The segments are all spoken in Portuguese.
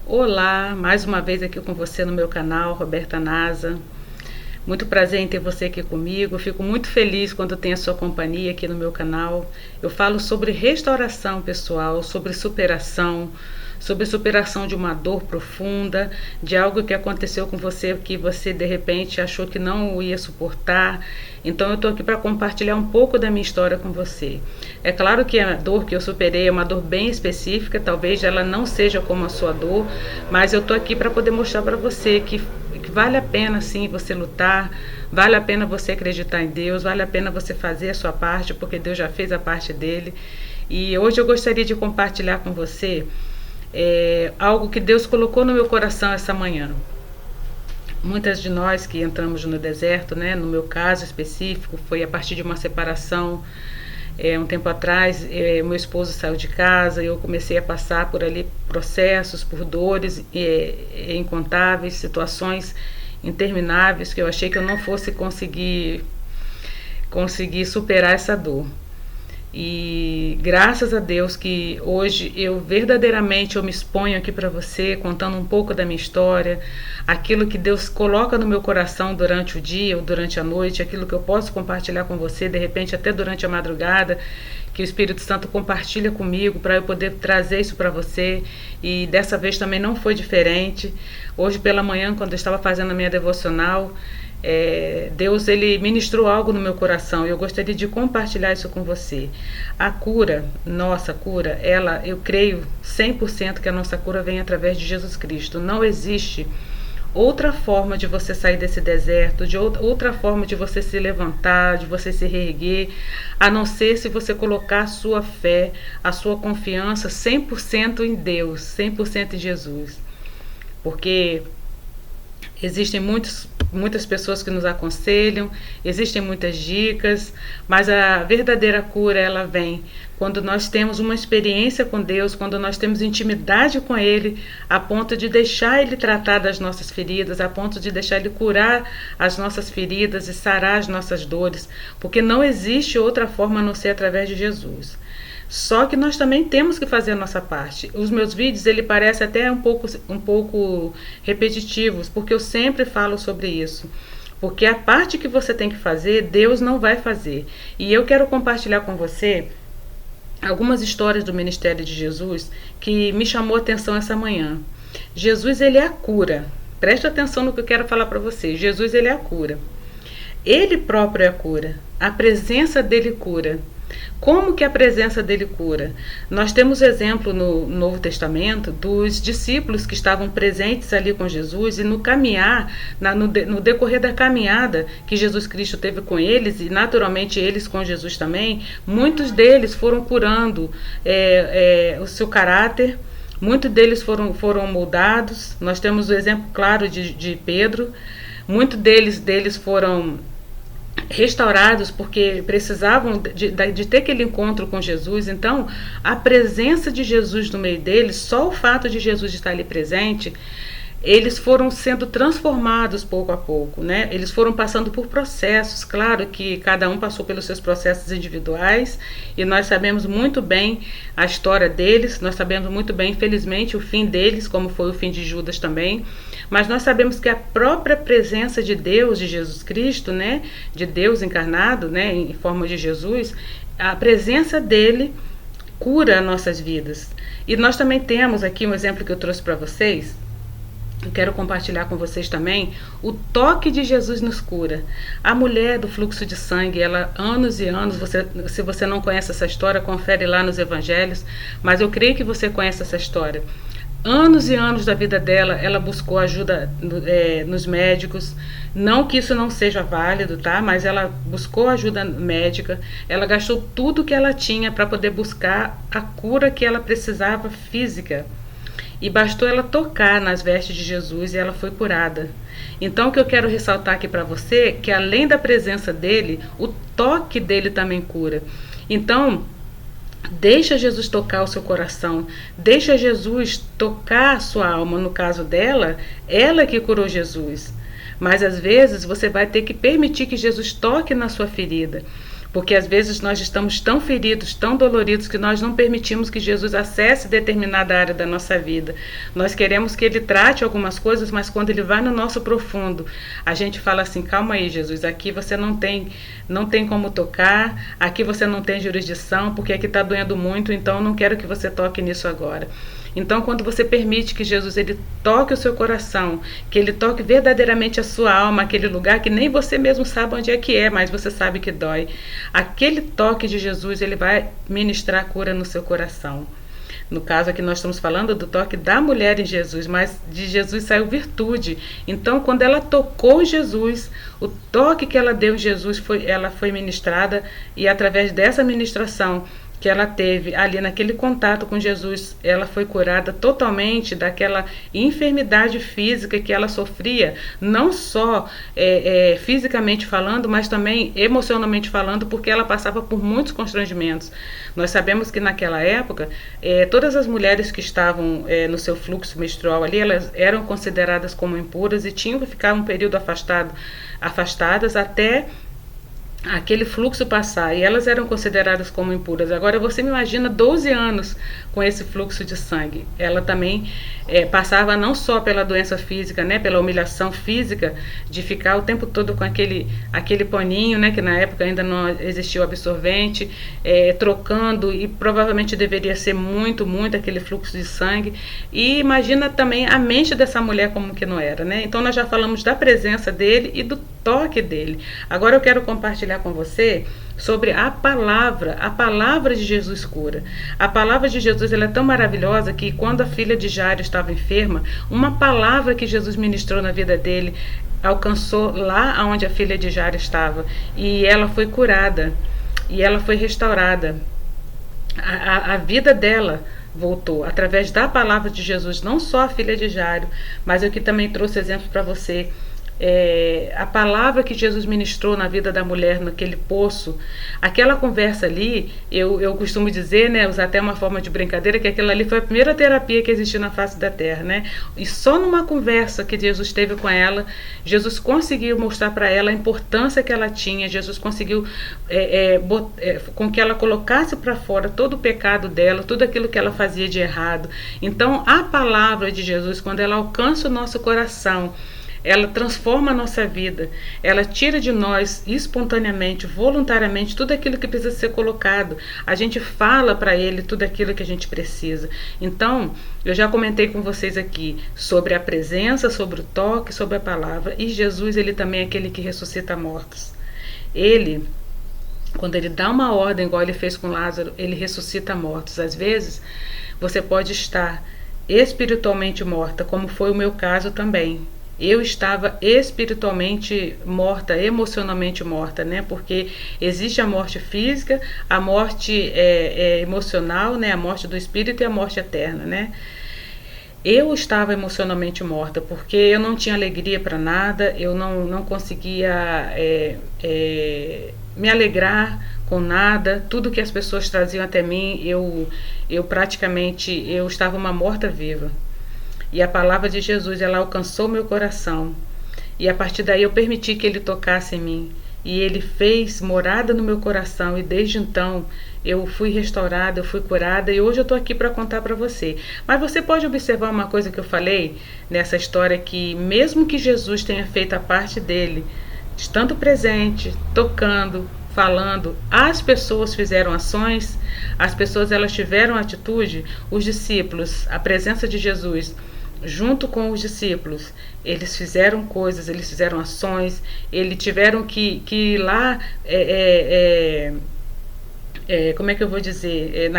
Olá, mais uma vez aqui com você no meu canal, Roberta Nasa. Muito prazer em ter você aqui comigo. Fico muito feliz quando tenho a sua companhia aqui no meu canal. Eu falo sobre restauração pessoal, sobre superação de uma dor profunda, de algo que aconteceu com você que você de repente achou que não ia suportar. Então eu estou aqui para compartilhar um pouco da minha história com você. É claro que a dor que eu superei é uma dor bem específica, talvez ela não seja como a sua dor, mas eu estou aqui para poder mostrar para você que vale a pena sim você lutar, vale a pena você acreditar em Deus, vale a pena você fazer a sua parte, porque Deus já fez a parte dele. E hoje eu gostaria de compartilhar com você algo que Deus colocou no meu coração essa manhã. Muitas de nós que entramos no deserto, né, no meu caso específico, foi a partir de uma separação. Um tempo atrás, meu esposo saiu de casa e eu comecei a passar por ali processos, por dores incontáveis, situações intermináveis que eu achei que eu não fosse conseguir superar essa dor. E graças a Deus que hoje eu verdadeiramente eu me exponho aqui para você, contando um pouco da minha história, aquilo que Deus coloca no meu coração durante o dia ou durante a noite, aquilo que eu posso compartilhar com você, de repente até durante a madrugada, que o Espírito Santo compartilha comigo para eu poder trazer isso para você. E dessa vez também não foi diferente. Hoje pela manhã, quando eu estava fazendo a minha devocional, Deus ele ministrou algo no meu coração e eu gostaria de compartilhar isso com você. A cura, nossa cura, eu creio 100% que a nossa cura vem através de Jesus Cristo. Não existe outra forma de você sair desse deserto, de outra forma de você se levantar, de você se reerguer, a não ser se você colocar a sua fé, a sua confiança 100% em Deus, 100% em Jesus. Porque existem muitas pessoas que nos aconselham, existem muitas dicas, mas a verdadeira cura ela vem quando nós temos uma experiência com Deus, quando nós temos intimidade com Ele, a ponto de deixar Ele tratar das nossas feridas, a ponto de deixar Ele curar as nossas feridas e sarar as nossas dores, porque não existe outra forma a não ser através de Jesus. Só que nós também temos que fazer a nossa parte. Os meus vídeos, ele parece até um pouco repetitivos, porque eu sempre falo sobre isso. Porque a parte que você tem que fazer, Deus não vai fazer. E eu quero compartilhar com você algumas histórias do ministério de Jesus que me chamou a atenção essa manhã. Jesus, ele é a cura. Preste atenção no que eu quero falar para você. Jesus, ele é a cura. Ele próprio é a cura. A presença dele cura. Como que a presença dele cura? Nós temos exemplo no Novo Testamento dos discípulos que estavam presentes ali com Jesus e no caminhar, no decorrer da caminhada que Jesus Cristo teve com eles e naturalmente eles com Jesus também, muitos deles foram curando o seu caráter, muitos deles foram moldados. Nós temos o exemplo claro de Pedro, muitos deles foram restaurados porque precisavam de ter aquele encontro com Jesus. Então a presença de Jesus no meio deles, só o fato de Jesus estar ali presente, eles foram sendo transformados pouco a pouco, né? Eles foram passando por processos, claro que cada um passou pelos seus processos individuais e nós sabemos muito bem a história deles, nós sabemos muito bem, infelizmente, o fim deles, como foi o fim de Judas também, mas nós sabemos que a própria presença de Deus, de Jesus Cristo, né? De Deus encarnado, né? Em forma de Jesus, a presença dele cura nossas vidas. E nós também temos aqui um exemplo que eu trouxe para vocês. Eu quero compartilhar com vocês também o toque de Jesus nos cura. A mulher do fluxo de sangue, ela anos e anos, se você não conhece essa história, confere lá nos evangelhos, mas eu creio que você conhece essa história. Anos e anos da vida dela, ela buscou ajuda nos médicos. Não que isso não seja válido, tá? Mas ela buscou ajuda médica. Ela gastou tudo que ela tinha para poder buscar a cura que ela precisava física. E bastou ela tocar nas vestes de Jesus e ela foi curada. Então o que eu quero ressaltar aqui para você, que além da presença dele, o toque dele também cura. Então, deixa Jesus tocar o seu coração, deixa Jesus tocar a sua alma. No caso dela, ela que curou Jesus. Mas às vezes você vai ter que permitir que Jesus toque na sua ferida. Porque às vezes nós estamos tão feridos, tão doloridos, que nós não permitimos que Jesus acesse determinada área da nossa vida. Nós queremos que ele trate algumas coisas, mas quando ele vai no nosso profundo, a gente fala assim: calma aí, Jesus, aqui você não tem como tocar, aqui você não tem jurisdição, porque aqui está doendo muito, então eu não quero que você toque nisso agora. Então, quando você permite que Jesus ele toque o seu coração, que ele toque verdadeiramente a sua alma, aquele lugar que nem você mesmo sabe onde é, mas você sabe que dói, aquele toque de Jesus ele vai ministrar cura no seu coração. No caso aqui nós estamos falando do toque da mulher em Jesus, mas de Jesus saiu virtude. Então, quando ela tocou Jesus, o toque que ela deu em Jesus, ela foi ministrada, e através dessa ministração que ela teve ali naquele contato com Jesus, ela foi curada totalmente daquela enfermidade física que ela sofria, não só fisicamente falando, mas também emocionalmente falando, porque ela passava por muitos constrangimentos. Nós sabemos que naquela época, todas as mulheres que estavam no seu fluxo menstrual ali, elas eram consideradas como impuras e tinham que ficar um período afastadas até aquele fluxo passar, e elas eram consideradas como impuras. Agora você me imagina 12 anos com esse fluxo de sangue. Ela também passava não só pela doença física, né, pela humilhação física de ficar o tempo todo com aquele paninho, né, que na época ainda não existia o absorvente, trocando, e provavelmente deveria ser muito aquele fluxo de sangue. E imagina também a mente dessa mulher como que não era, né? Então nós já falamos da presença dele e do toque dele. Agora eu quero compartilhar com você sobre a palavra de Jesus cura. A palavra de Jesus ela é tão maravilhosa que quando a filha de Jairo estava enferma, uma palavra que Jesus ministrou na vida dele alcançou lá onde a filha de Jairo estava, e ela foi curada, e ela foi restaurada. A vida dela voltou através da palavra de Jesus, não só a filha de Jairo, mas eu que também trouxe exemplos para você. A palavra que Jesus ministrou na vida da mulher naquele poço, aquela conversa ali, eu costumo dizer, né, usar até uma forma de brincadeira, que aquela ali foi a primeira terapia que existiu na face da terra, né? E só numa conversa que Jesus teve com ela, Jesus conseguiu mostrar para ela a importância que ela tinha. Jesus conseguiu com que ela colocasse para fora todo o pecado dela, tudo aquilo que ela fazia de errado. Então a palavra de Jesus, quando ela alcança o nosso coração, ela transforma a nossa vida, ela tira de nós espontaneamente, voluntariamente, tudo aquilo que precisa ser colocado. A gente fala para ele tudo aquilo que a gente precisa. Então, eu já comentei com vocês aqui sobre a presença, sobre o toque, sobre a palavra. E Jesus, ele também é aquele que ressuscita mortos. Ele, quando ele dá uma ordem, igual ele fez com Lázaro, ele ressuscita mortos. Às vezes, você pode estar espiritualmente morta, como foi o meu caso também. Eu estava espiritualmente morta, emocionalmente morta, né? Porque existe a morte física, a morte emocional, né? A morte do espírito e a morte eterna, né? Eu estava emocionalmente morta, porque eu não tinha alegria para nada, eu não conseguia me alegrar com nada. Tudo que as pessoas traziam até mim, eu praticamente estava uma morta-viva. E a palavra de Jesus, ela alcançou meu coração. E a partir daí eu permiti que ele tocasse em mim. E ele fez morada no meu coração. E desde então eu fui restaurada, eu fui curada. E hoje eu estou aqui para contar para você. Mas você pode observar uma coisa que eu falei nessa história, que mesmo que Jesus tenha feito a parte dele, estando presente, tocando, falando, as pessoas fizeram ações, as pessoas elas tiveram atitude, os discípulos, a presença de Jesus junto com os discípulos, eles fizeram coisas, eles fizeram ações, eles tiveram que ir lá, como é que eu vou dizer,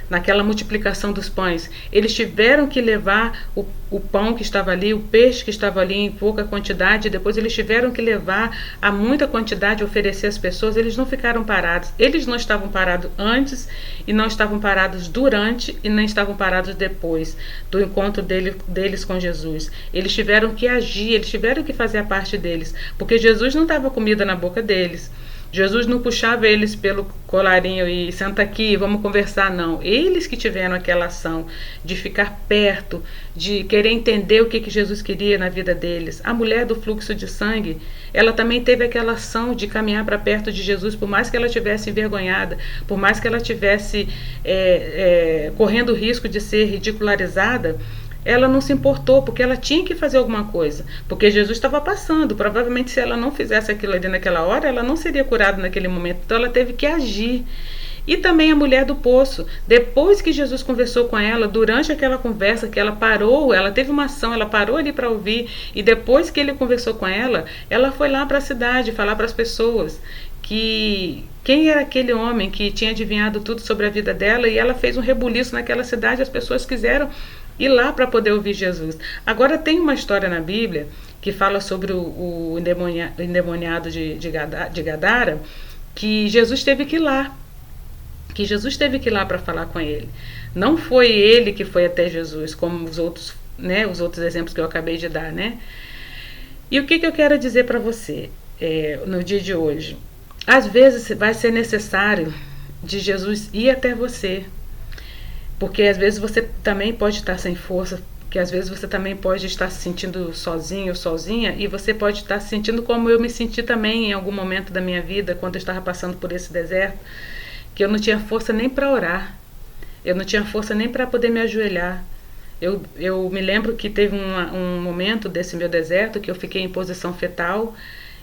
naquela multiplicação dos pães, eles tiveram que levar o pão que estava ali, o peixe que estava ali em pouca quantidade, depois eles tiveram que levar a muita quantidade, oferecer às pessoas. Eles não ficaram parados, eles não estavam parados antes e não estavam parados durante e nem estavam parados depois do encontro deles com Jesus. Eles tiveram que agir, eles tiveram que fazer a parte deles, porque Jesus não dava comida na boca deles. Jesus não puxava eles pelo colarinho e senta aqui, vamos conversar, não. Eles que tiveram aquela ação de ficar perto, de querer entender o que Jesus queria na vida deles. A mulher do fluxo de sangue, ela também teve aquela ação de caminhar para perto de Jesus, por mais que ela tivesse envergonhada, por mais que ela tivesse correndo o risco de ser ridicularizada, ela não se importou, porque ela tinha que fazer alguma coisa, porque Jesus estava passando. Provavelmente, se ela não fizesse aquilo ali naquela hora, ela não seria curada naquele momento. Então ela teve que agir. E também a mulher do poço, depois que Jesus conversou com ela, durante aquela conversa que ela parou, ela teve uma ação, ela parou ali para ouvir, e depois que ele conversou com ela foi lá para a cidade falar para as pessoas que quem era aquele homem que tinha adivinhado tudo sobre a vida dela, e ela fez um rebuliço naquela cidade. As pessoas quiseram ir lá para poder ouvir Jesus. Agora tem uma história na Bíblia que fala sobre o endemoniado de Gadara, que Jesus teve que ir lá. Que Jesus teve que ir lá para falar com ele. Não foi ele que foi até Jesus, como os outros exemplos que eu acabei de dar, né? E o que eu quero dizer para você no dia de hoje? Às vezes vai ser necessário de Jesus ir até você, porque às vezes você também pode estar sem força, que às vezes você também pode estar se sentindo sozinho ou sozinha, e você pode estar se sentindo como eu me senti também em algum momento da minha vida, quando eu estava passando por esse deserto, que eu não tinha força nem para orar, eu não tinha força nem para poder me ajoelhar. Eu me lembro que teve um momento desse meu deserto que eu fiquei em posição fetal,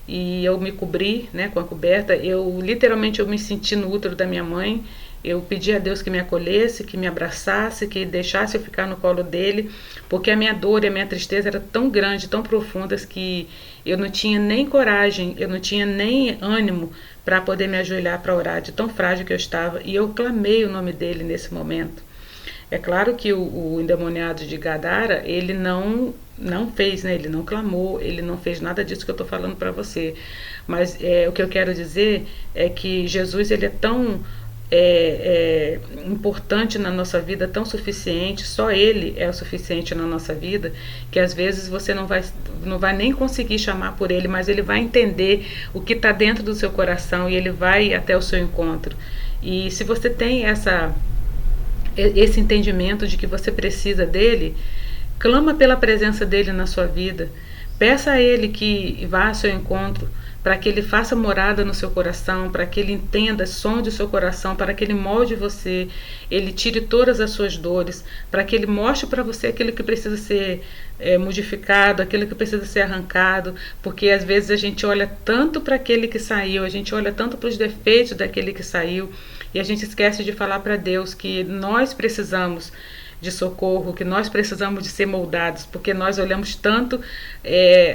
e eu me cobri, né, com a coberta. Literalmente eu me senti no útero da minha mãe. Eu pedi a Deus que me acolhesse, que me abraçasse, que deixasse eu ficar no colo dele, porque a minha dor e a minha tristeza era tão grande, tão profundas, que eu não tinha nem coragem, eu não tinha nem ânimo para poder me ajoelhar para orar, de tão frágil que eu estava. E eu clamei o nome dele nesse momento. É claro que o endemoniado de Gadara, ele não fez, né? Ele não clamou, ele não fez nada disso que eu estou falando para você. Mas o que eu quero dizer é que Jesus, ele é tão importante na nossa vida, tão suficiente, só ele é o suficiente na nossa vida, que às vezes você não vai nem conseguir chamar por ele, mas ele vai entender o que está dentro do seu coração e ele vai até o seu encontro. E se você tem esse entendimento de que você precisa dele, clama pela presença dele na sua vida, peça a ele que vá ao seu encontro, para que ele faça morada no seu coração, para que ele entenda, sonde o seu coração, para que ele molde você, ele tire todas as suas dores, para que ele mostre para você aquilo que precisa ser modificado, aquilo que precisa ser arrancado, porque às vezes a gente olha tanto para aquele que saiu, a gente olha tanto para os defeitos daquele que saiu, e a gente esquece de falar para Deus que nós precisamos de socorro, que nós precisamos de ser moldados, porque nós olhamos tanto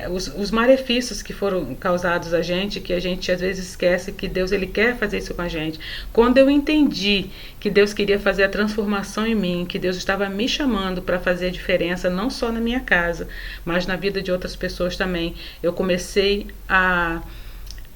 os malefícios que foram causados a gente, que a gente às vezes esquece que Deus, ele quer fazer isso com a gente. Quando eu entendi que Deus queria fazer a transformação em mim, que Deus estava me chamando para fazer a diferença, não só na minha casa, mas na vida de outras pessoas também, eu comecei a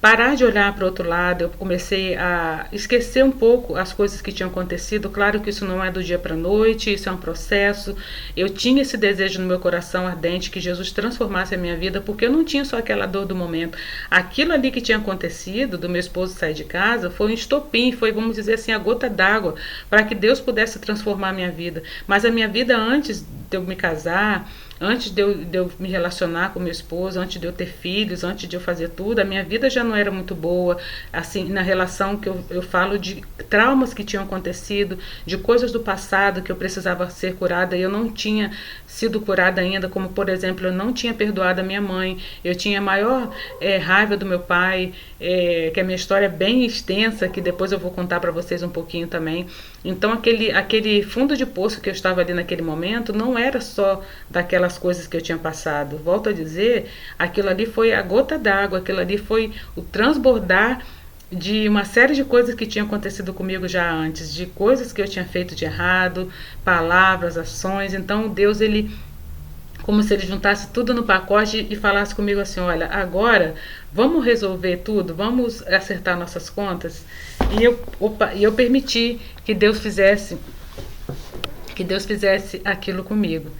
parar de olhar para o outro lado, eu comecei a esquecer um pouco as coisas que tinham acontecido. Claro que isso não é do dia para a noite, isso é um processo. Eu tinha esse desejo no meu coração ardente que Jesus transformasse a minha vida, porque eu não tinha só aquela dor do momento. Aquilo ali que tinha acontecido, do meu esposo sair de casa, foi um estopim, foi, vamos dizer assim, a gota d'água para que Deus pudesse transformar a minha vida. Mas a minha vida antes de eu me casar, antes de eu me relacionar com meu esposo, antes de eu ter filhos, antes de eu fazer tudo, a minha vida já não era muito boa, assim, na relação que eu falo de traumas que tinham acontecido, de coisas do passado que eu precisava ser curada e eu não tinha sido curada ainda, como por exemplo, eu não tinha perdoado a minha mãe, eu tinha a maior raiva do meu pai, que a minha história é bem extensa, que depois eu vou contar para vocês um pouquinho também. Então aquele fundo de poço que eu estava ali naquele momento não era só daquelas coisas que eu tinha passado. Volto a dizer, aquilo ali foi a gota d'água, aquilo ali foi o transbordar de uma série de coisas que tinham acontecido comigo já antes, de coisas que eu tinha feito de errado, palavras, ações. Então Deus, ele, como se ele juntasse tudo no pacote e falasse comigo assim: olha, agora vamos resolver tudo, vamos acertar nossas contas. E eu permiti que Deus fizesse aquilo comigo.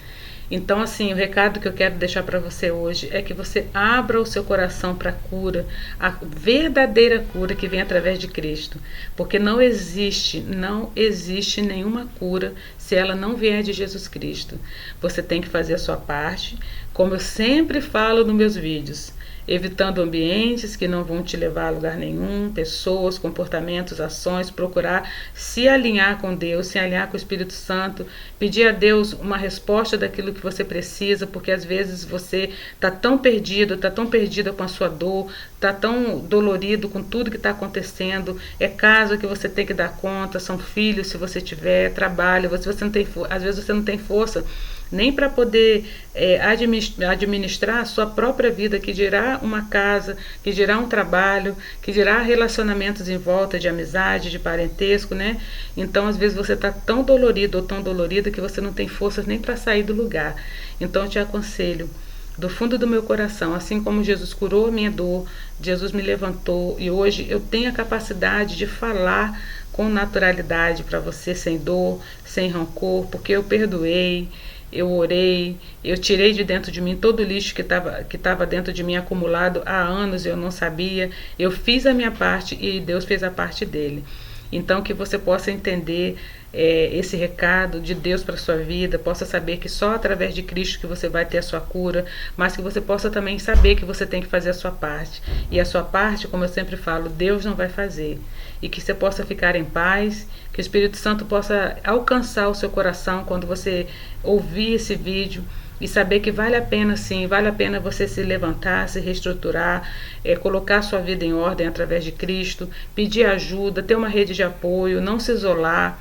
Então, assim, o recado que eu quero deixar para você hoje é que você abra o seu coração para a cura, a verdadeira cura que vem através de Cristo. Porque não existe nenhuma cura se ela não vier de Jesus Cristo. Você tem que fazer a sua parte, como eu sempre falo nos meus vídeos, evitando ambientes que não vão te levar a lugar nenhum, pessoas, comportamentos, ações, procurar se alinhar com Deus, se alinhar com o Espírito Santo, pedir a Deus uma resposta daquilo que você precisa, porque às vezes você está tão perdido, está tão perdida com a sua dor, está tão dolorido com tudo que está acontecendo, é casa que você tem que dar conta, são filhos se você tiver, trabalho, você não tem, às vezes você não tem força nem para poder administrar a sua própria vida, que dirá uma casa, que dirá um trabalho, que dirá relacionamentos em volta de amizade, de parentesco, né? Então, às vezes você está tão dolorido ou tão dolorida que você não tem forças nem para sair do lugar. Então, eu te aconselho, do fundo do meu coração, assim como Jesus curou a minha dor, Jesus me levantou e hoje eu tenho a capacidade de falar com naturalidade para você, sem dor, sem rancor, porque eu perdoei, eu orei, eu tirei de dentro de mim todo o lixo que estava dentro de mim acumulado há anos, eu não sabia. Eu fiz a minha parte e Deus fez a parte dele. Então, que você possa entender esse recado de Deus para a sua vida, possa saber que só através de Cristo que você vai ter a sua cura, mas que você possa também saber que você tem que fazer a sua parte. E a sua parte, como eu sempre falo, Deus não vai fazer. E que você possa ficar em paz, que o Espírito Santo possa alcançar o seu coração quando você ouvir esse vídeo, e saber que vale a pena sim, vale a pena você se levantar, se reestruturar, colocar sua vida em ordem através de Cristo, pedir ajuda, ter uma rede de apoio, não se isolar,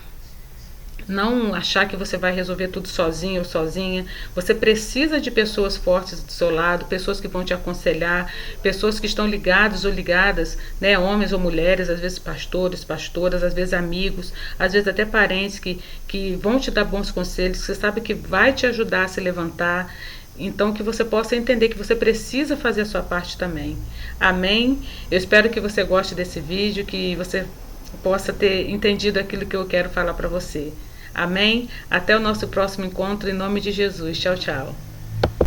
não achar que você vai resolver tudo sozinho ou sozinha. Você precisa de pessoas fortes do seu lado, pessoas que vão te aconselhar, pessoas que estão ligados ou ligadas, né, homens ou mulheres, às vezes pastores, pastoras, às vezes amigos, às vezes até parentes que vão te dar bons conselhos, que você sabe que vai te ajudar a se levantar. Então, que você possa entender que você precisa fazer a sua parte também. Amém? Eu espero que você goste desse vídeo, que você possa ter entendido aquilo que eu quero falar para você. Amém? Até o nosso próximo encontro, em nome de Jesus. Tchau, tchau.